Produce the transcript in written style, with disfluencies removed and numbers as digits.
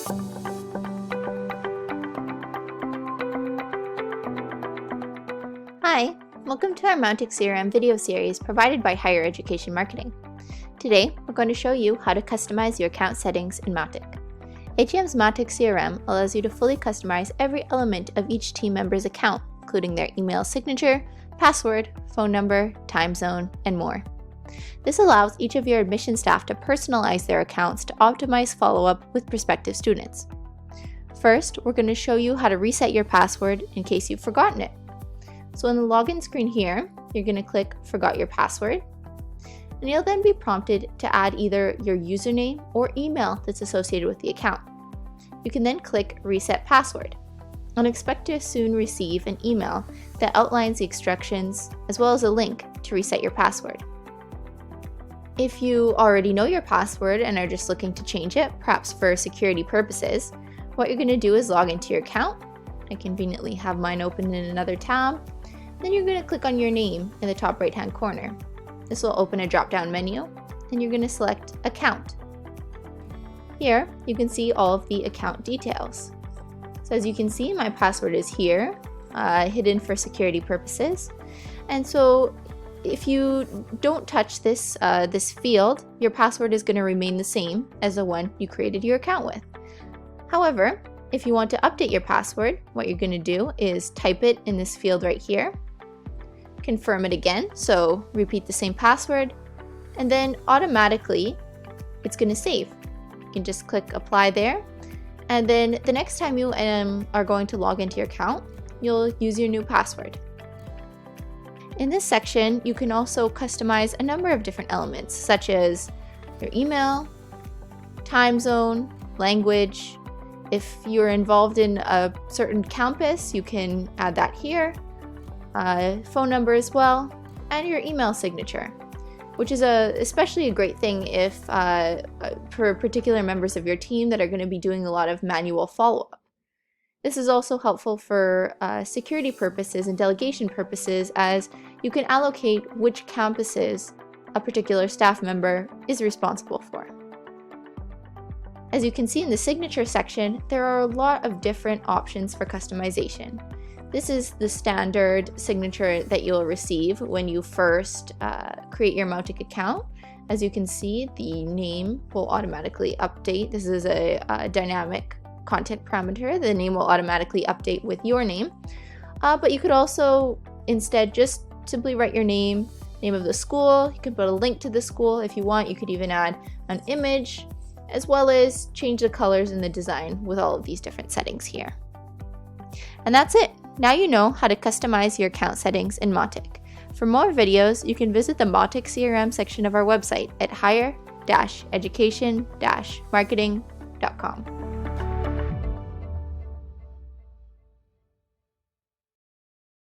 Hi, welcome to our Mautic CRM video series provided by Higher Education Marketing. Today, we're going to show you how to customize your account settings in Mautic. HEM's Mautic CRM allows you to fully customize every element of each team member's account, including their email signature, password, phone number, time zone, and more. This allows each of your admission staff to personalize their accounts to optimize follow-up with prospective students. First, we're going to show you how to reset your password in case you've forgotten it. So on the login screen here, you're going to click Forgot Your Password, and you'll then be prompted to add either your username or email that's associated with the account. You can then click Reset Password and expect to soon receive an email that outlines the instructions as well as a link to reset your password. If you already know your password and are just looking to change it, perhaps for security purposes, what you're going to do is log into your account. I conveniently have mine open in another tab. Then you're going to click on your name in the top right hand corner. This will open a drop down menu and you're going to select Account. Here you can see all of the account details. So as you can see, my password is here, hidden for security purposes. And so if you don't touch this field, your password is going to remain the same as the one you created your account with. However, if you want to update your password, what you're going to do is type it in this field right here, confirm it again, so repeat the same password, and then automatically it's going to save. You can just click Apply there, and then the next time you are going to log into your account, you'll use your new password. In this section, you can also customize a number of different elements, such as your email, time zone, language. If you're involved in a certain campus, you can add that here, phone number as well, and your email signature, which is especially a great thing if for particular members of your team that are going to be doing a lot of manual follow-up. This is also helpful for security purposes and delegation purposes, as you can allocate which campuses a particular staff member is responsible for. As you can see in the signature section, there are a lot of different options for customization. This is the standard signature that you'll receive when you first create your Mautic account. As you can see, the name will automatically update. This is a dynamic content parameter. The name will automatically update with your name. But you could also instead just simply write your name of the school. You can put a link to the school if you want. You could even add an image, as well as change the colors and the design with all of these different settings here. And that's it. Now you know how to customize your account settings in Mautic. For more videos, you can visit the Mautic CRM section of our website at higher-education-marketing.com.